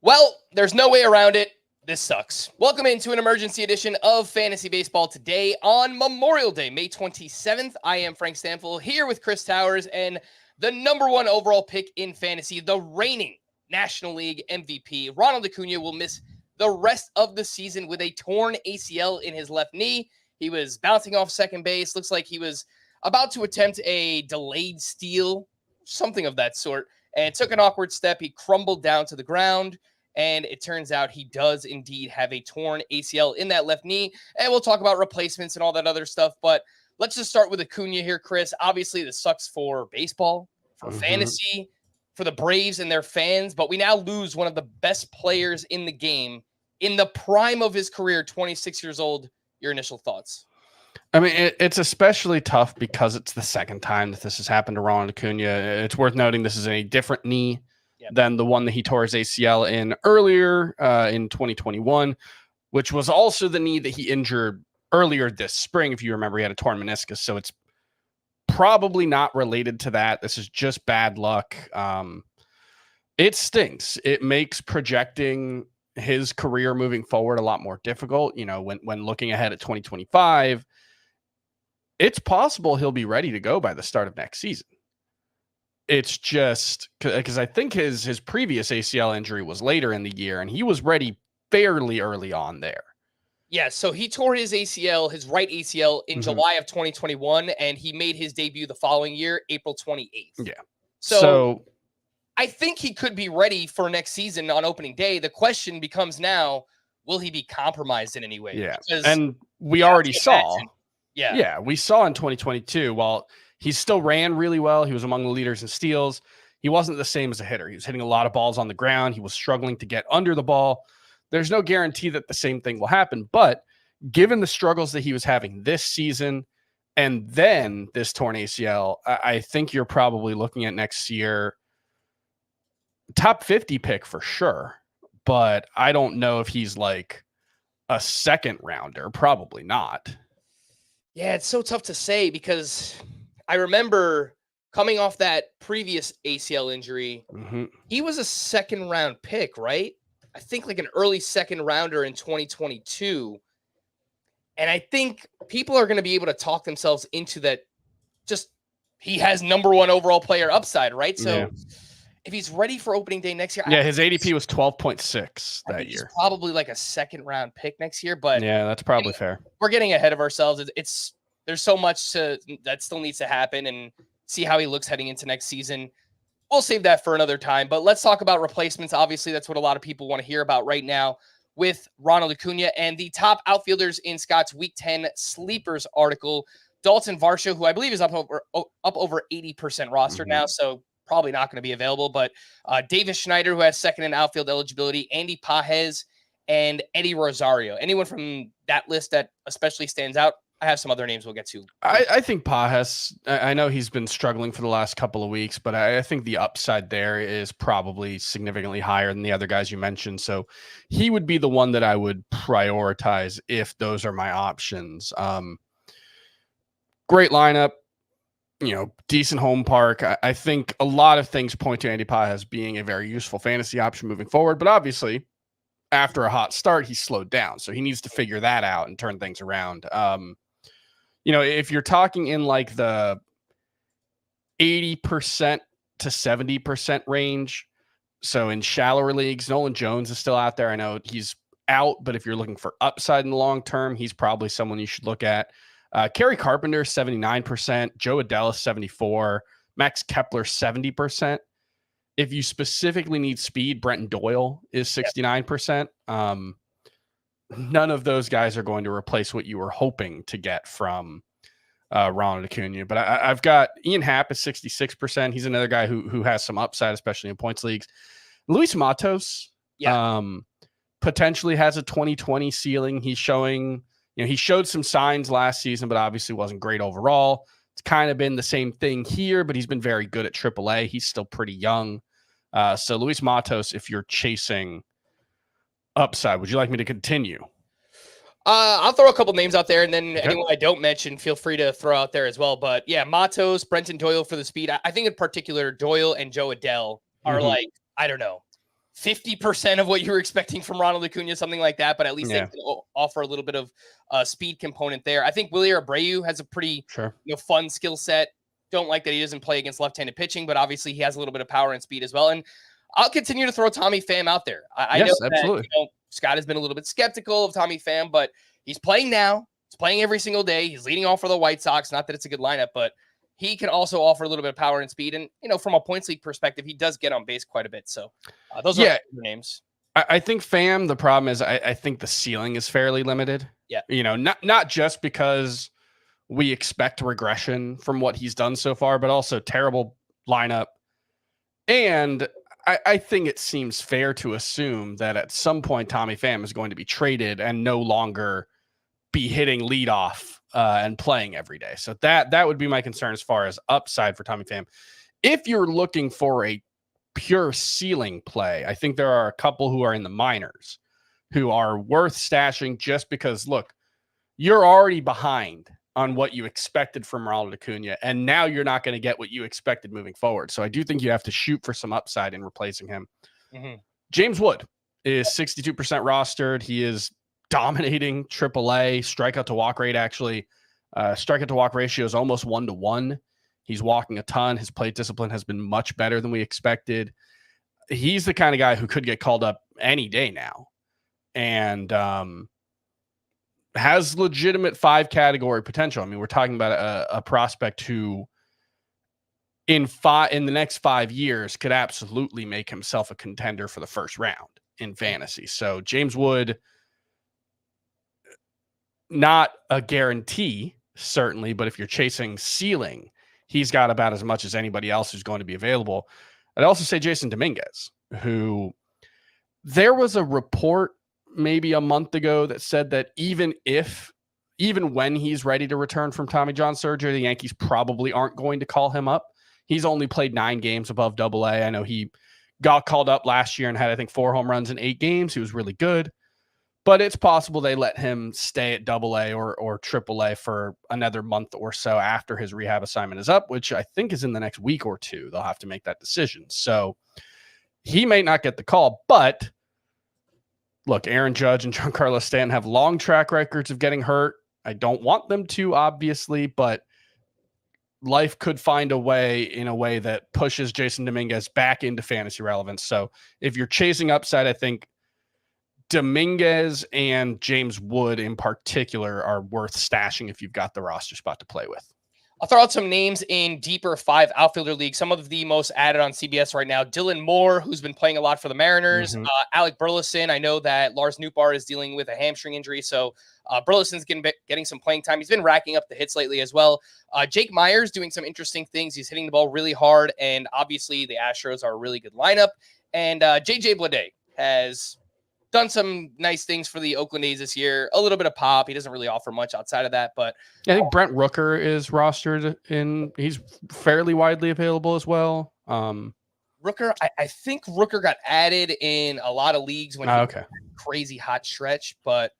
Well, there's no way around it. This sucks. Welcome into an emergency edition of Fantasy Baseball today on Memorial Day, May 27th. I am Frank Stampfl here with Chris Towers and the number one overall pick in fantasy, the reigning National League MVP. Ronald Acuña will miss the rest of the season with a torn ACL in his left knee. He was bouncing off second base. Looks like he was about to attempt a delayed steal, something of that sort, and took an awkward step. He crumbled down to the ground. And it turns out he does indeed have a torn ACL in that left knee. And we'll talk about replacements and all that other stuff. But let's just start with Acuña here, Chris. Obviously, this sucks for baseball, for fantasy, for the Braves and their fans. But we now lose one of the best players in the game in the prime of his career, 26 years old. Your initial thoughts? I mean, it's especially tough because it's the second time that this has happened to Ronald Acuña. It's worth noting this is a different knee than the one that he tore his ACL in earlier in 2021, which was also the knee that he injured earlier this spring. If you remember, he had a torn meniscus. So it's probably not related to that. This is just bad luck. It stinks. It makes projecting his career moving forward a lot more difficult. You know, when looking ahead at 2025, it's possible he'll be ready to go by the start of next season. It's just because I think his previous ACL injury was later in the year, and he was ready fairly early on there. Yeah, so he tore his ACL, his right ACL, in July of 2021, and he made his debut the following year, April 28th. Yeah. So I think he could be ready for next season on opening day. The question becomes now, will he be compromised in any way? Yeah, because and we already saw. Yeah, we saw in 2022, while he still ran really well, he was among the leaders in steals, he wasn't the same as a hitter. He was hitting a lot of balls on the ground. He was struggling to get under the ball. There's no guarantee that the same thing will happen, but given the struggles that he was having this season and then this torn ACL, I think you're probably looking at next year top 50 pick for sure, but I don't know if he's like a second rounder. Probably not. Yeah, it's so tough to say because I remember coming off that previous ACL injury, he was a second round pick, right? I think like an early second rounder in 2022. And I think people are going to be able to talk themselves into that. Just he has number one overall player upside, right? So if he's ready for opening day next year. Yeah, his ADP was 12.6 that year. He's probably like a second round pick next year, but yeah, that's probably fair. We're getting ahead of ourselves. There's so much that still needs to happen and see how he looks heading into next season. We'll save that for another time, but let's talk about replacements. Obviously, that's what a lot of people want to hear about right now with Ronald Acuña and the top outfielders in Scott's Week 10 Sleepers article. Dalton Varsho, who I believe is up over 80% roster now, so probably not going to be available, but Davis Schneider, who has second in outfield eligibility, Andy Pages, and Eddie Rosario. Anyone from that list that especially stands out? I have some other names we'll get to. I think Pages, I know he's been struggling for the last couple of weeks, but I think the upside there is probably significantly higher than the other guys you mentioned. So he would be the one that I would prioritize if those are my options. Great lineup, decent home park. I think a lot of things point to Andy Pages being a very useful fantasy option moving forward, but obviously after a hot start, he slowed down. So he needs to figure that out and turn things around. If you're talking in like the 80% to 70% range, so in shallower leagues, Nolan Jones is still out there. I know he's out, but if you're looking for upside in the long term, he's probably someone you should look at. Kerry Carpenter, 79%, Joe Adell, 74%, Max Kepler, 70%. If you specifically need speed, Brenton Doyle is 69%. None of those guys are going to replace what you were hoping to get from Ronald Acuña. But I've got Ian Happ at 66%. He's another guy who has some upside, especially in points leagues. Luis Matos potentially has a 2020 ceiling. He's showing, he showed some signs last season, but obviously wasn't great overall. It's kind of been the same thing here, but he's been very good at AAA. He's still pretty young. So Luis Matos, if you're chasing upside, would you like me to continue? I'll throw a couple names out there, and then anyone I don't mention, feel free to throw out there as well. But yeah, Matos, Brenton Doyle for the speed. I think in particular, Doyle and Joe Adell are like, I don't know, 50% of what you were expecting from Ronald Acuña, something like that. But at least they can offer a little bit of speed component there. I think Willier Abreu has a pretty fun skill set. Don't like that he doesn't play against left-handed pitching, but obviously he has a little bit of power and speed as well. And I'll continue to throw Tommy Pham out there. I know that Scott has been a little bit skeptical of Tommy Pham, but he's playing now. He's playing every single day. He's leading off for the White Sox. Not that it's a good lineup, but he can also offer a little bit of power and speed. And, from a points league perspective, he does get on base quite a bit. So those are the names. I think Pham, the problem is I think the ceiling is fairly limited. Yeah. Not just because we expect regression from what he's done so far, but also terrible lineup. And I think it seems fair to assume that at some point Tommy Pham is going to be traded and no longer be hitting leadoff and playing every day. So that would be my concern as far as upside for Tommy Pham. If you're looking for a pure ceiling play, I think there are a couple who are in the minors who are worth stashing just because, look, you're already behind on what you expected from Ronald Acuña, and now you're not going to get what you expected moving forward. So I do think you have to shoot for some upside in replacing him. Mm-hmm. James Wood is 62% rostered. He is dominating AAA. Strikeout to walk rate, actually. Strikeout to walk ratio is almost 1-to-1. He's walking a ton. His plate discipline has been much better than we expected. He's the kind of guy who could get called up any day now. And has legitimate 5-category potential. I mean, we're talking about a prospect who in the next 5 years could absolutely make himself a contender for the first round in fantasy. So James Wood, not a guarantee, certainly, but if you're chasing ceiling, he's got about as much as anybody else who's going to be available. I'd also say Jason Dominguez, who there was a report maybe a month ago that said that even when he's ready to return from Tommy John surgery, the Yankees probably aren't going to call him up. He's only played 9 games above AA. I know he got called up last year and had, I think, 4 home runs in 8 games. He was really good, but it's possible they let him stay at AA or AAA for another month or so after his rehab assignment is up, which I think is in the next week or 2. They'll have to make that decision. So he may not get the call, but look, Aaron Judge and Giancarlo Stanton have long track records of getting hurt. I don't want them to, obviously, but life could find a way in a way that pushes Jason Dominguez back into fantasy relevance. So if you're chasing upside, I think Dominguez and James Wood in particular are worth stashing if you've got the roster spot to play with. I'll throw out some names in deeper 5 outfielder leagues. Some of the most added on CBS right now. Dylan Moore, who's been playing a lot for the Mariners. Mm-hmm. Alec Burleson. I know that Lars Nootbaar is dealing with a hamstring injury, so Burleson's getting some playing time. He's been racking up the hits lately as well. Jake Myers doing some interesting things. He's hitting the ball really hard, and obviously the Astros are a really good lineup. And J.J. Bleday has done some nice things for the Oakland A's this year. A little bit of pop. He doesn't really offer much outside of that, but I think Brent Rooker is rostered he's fairly widely available as well. Rooker, I think Rooker got added in a lot of leagues when he had a crazy hot stretch, but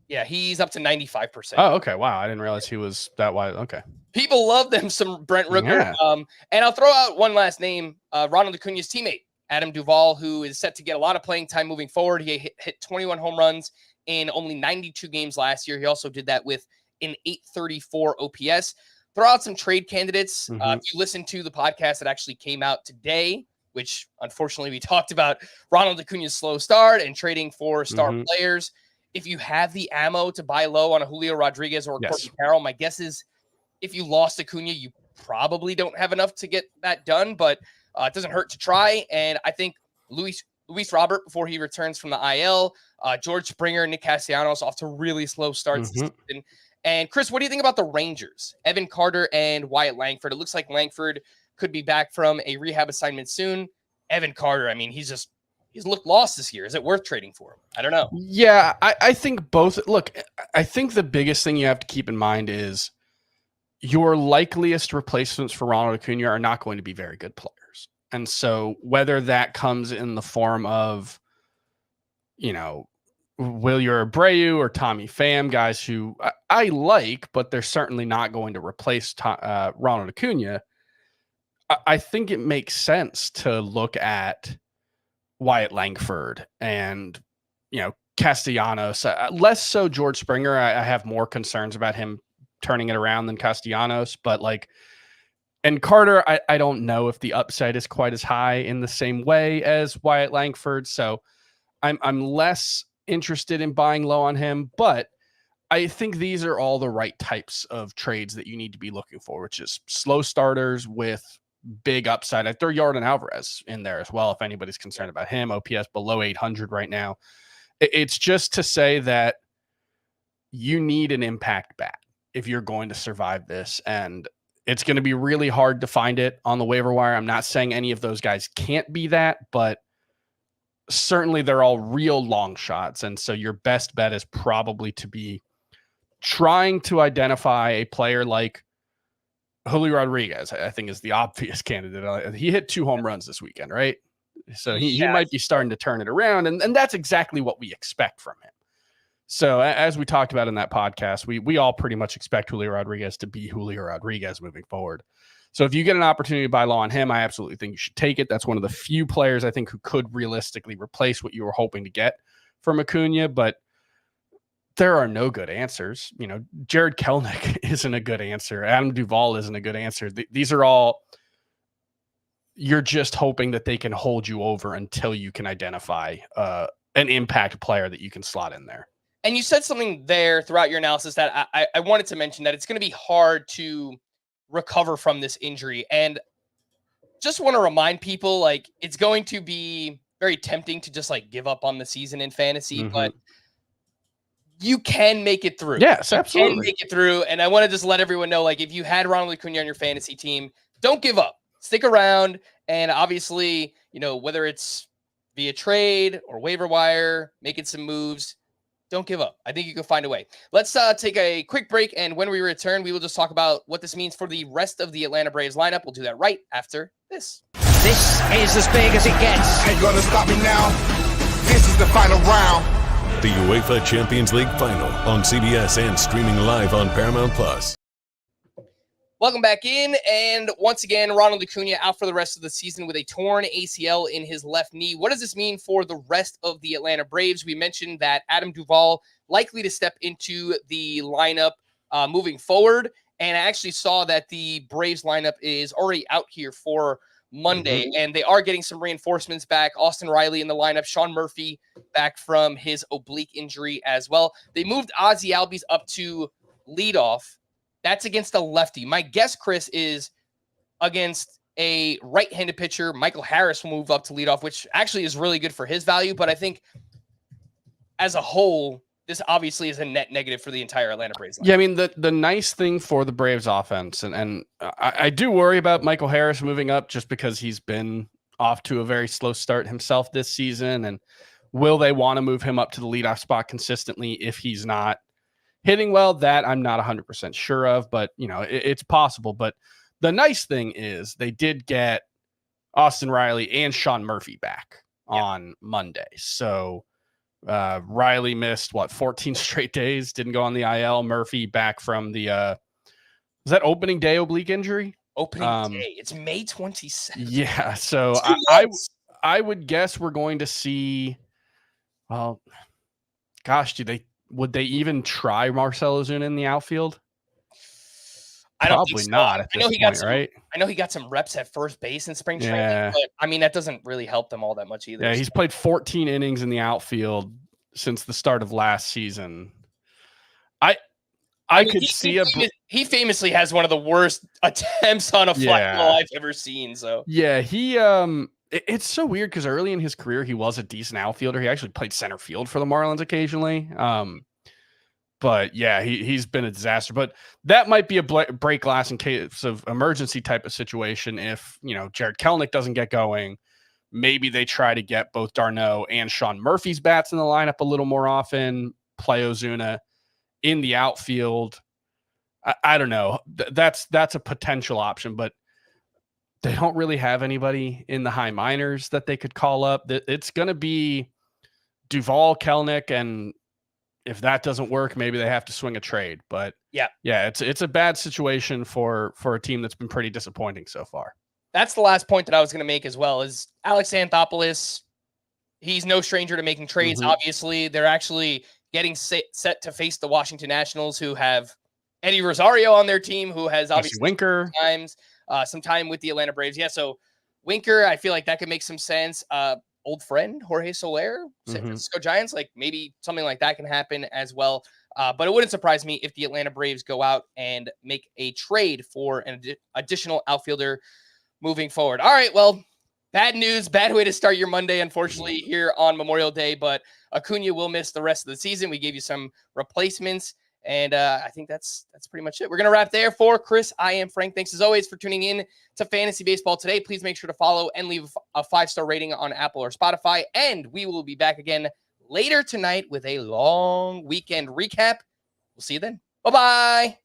yeah, he's up to 95%. Oh, okay. Wow. I didn't realize he was that wide. Okay. People love them some Brent Rooker. Yeah. And I'll throw out one last name, Ronald Acuña's teammate, Adam Duvall, who is set to get a lot of playing time moving forward. He hit 21 home runs in only 92 games last year. He also did that with an 834 OPS. Throw out some trade candidates. Mm-hmm. If you listen to the podcast that actually came out today, which unfortunately we talked about Ronald Acuña's slow start and trading for star players. If you have the ammo to buy low on a Julio Rodriguez or a Corbin Carroll, my guess is if you lost Acuña, you probably don't have enough to get that done, but it doesn't hurt to try. And I think Luis Robert, before he returns from the IL, George Springer, Nick Castellanos off to really slow starts this season. And Chris, what do you think about the Rangers? Evan Carter and Wyatt Langford. It looks like Langford could be back from a rehab assignment soon. Evan Carter, I mean, he's looked lost this year. Is it worth trading for him? I don't know. Yeah, I think both. Look, I think the biggest thing you have to keep in mind is your likeliest replacements for Ronald Acuña are not going to be very good players. And so whether that comes in the form of, Willier Abreu or Tommy Pham, guys who I like, but they're certainly not going to replace Ronald Acuña, I think it makes sense to look at Wyatt Langford and, Castellanos. Less so George Springer. I have more concerns about him turning it around than Castellanos, but and Carter, I don't know if the upside is quite as high in the same way as Wyatt Langford. So I'm less interested in buying low on him, but I think these are all the right types of trades that you need to be looking for, which is slow starters with big upside. I throw Yarden Alvarez in there as well if anybody's concerned about him. OPS below 800 right now. It's just to say that you need an impact bat if you're going to survive this, and it's going to be really hard to find it on the waiver wire. I'm not saying any of those guys can't be that, but certainly they're all real long shots, and so your best bet is probably to be trying to identify a player like Julio Rodriguez. I think is the obvious candidate. He hit 2 home runs this weekend, right? So he might be starting to turn it around, and that's exactly what we expect from him. So as we talked about in that podcast, we all pretty much expect Julio Rodriguez to be Julio Rodriguez moving forward. So if you get an opportunity to buy low on him, I absolutely think you should take it. That's one of the few players I think who could realistically replace what you were hoping to get from Acuña, but there are no good answers. Jared Kelenic isn't a good answer. Adam Duvall isn't a good answer. These are all, you're just hoping that they can hold you over until you can identify an impact player that you can slot in there. And you said something there throughout your analysis that I wanted to mention, that it's going to be hard to recover from this injury. And just want to remind people, it's going to be very tempting to just give up on the season in fantasy, but you can make it through. Yes, absolutely. You can make it through. And I want to just let everyone know, if you had Ronald Acuña on your fantasy team, don't give up. Stick around. And obviously, whether it's via trade or waiver wire, making some moves, don't give up. I think you can find a way. Let's take a quick break. And when we return, we will just talk about what this means for the rest of the Atlanta Braves lineup. We'll do that right after this. This is as big as it gets. Ain't gonna stop me now. This is the final round. The UEFA Champions League Final on CBS and streaming live on Paramount+. Welcome back in. And once again, Ronald Acuña out for the rest of the season with a torn ACL in his left knee. What does this mean for the rest of the Atlanta Braves? We mentioned that Adam Duvall likely to step into the lineup moving forward. And I actually saw that the Braves lineup is already out here for Monday, and they are getting some reinforcements back. Austin Riley in the lineup, Sean Murphy back from his oblique injury as well. They moved Ozzie Albies up to leadoff. That's against a lefty. My guess, Chris, is against a right-handed pitcher. Michael Harris will move up to leadoff, which actually is really good for his value. But I think as a whole, this obviously is a net negative for the entire Atlanta Braves lineup. Yeah, I mean, the nice thing for the Braves offense, and I do worry about Michael Harris moving up just because he's been off to a very slow start himself this season. And will they want to move him up to the leadoff spot consistently if he's not hitting well? That I'm not 100% sure of, but it's possible. But the nice thing is they did get Austin Riley and Sean Murphy back on Monday. So Riley missed 14 straight days, didn't go on the IL. Murphy back from the was that opening day oblique injury? Opening day. It's May 27th. Yeah. So I would guess we're going to see, well, gosh, would they even try Marcell Ozuna in the outfield? I don't Probably think so. not at this point, right? I know he got some reps at first base in spring training, but I mean, that doesn't really help them all that much either. Yeah, he's played 14 innings in the outfield since the start of last season. I could see he famously has one of the worst attempts on a fly ball I've ever seen. So yeah, it's so weird because early in his career he was a decent outfielder. He actually played center field for the Marlins occasionally. But yeah, he's been a disaster. But that might be a break glass in case of emergency type of situation. If Jared Kelenic doesn't get going, maybe they try to get both d'Arnaud and Sean Murphy's bats in the lineup a little more often. Play Ozuna in the outfield. I don't know. That's a potential option, but they don't really have anybody in the high minors that they could call up. It's going to be Duvall, Kelenic, and if that doesn't work, maybe they have to swing a trade. But yeah, it's a bad situation for a team that's been pretty disappointing so far. That's the last point that I was going to make as well. Is Alex Anthopoulos he's no stranger to making trades. Mhm. Obviously, they're actually getting set to face the Washington Nationals, who have Eddie Rosario on their team, who has Jesse obviously Winker. some time with the Atlanta Braves. Yeah, so Winker, I feel like that could make some sense. Old friend Jorge Soler, San Francisco Giants, like maybe something like that can happen as well. But it wouldn't surprise me if the Atlanta Braves go out and make a trade for an additional outfielder moving forward. All right, well, bad news, bad way to start your Monday, unfortunately, here on Memorial Day, but Acuña will miss the rest of the season. We gave you some replacements, and I think that's pretty much it. We're going to wrap there. For Chris, I am Frank. Thanks as always for tuning in to Fantasy Baseball today. Please make sure to follow and leave a 5-star rating on Apple or Spotify, and we will be back again later tonight with a long weekend recap. We'll see you then. Bye-bye.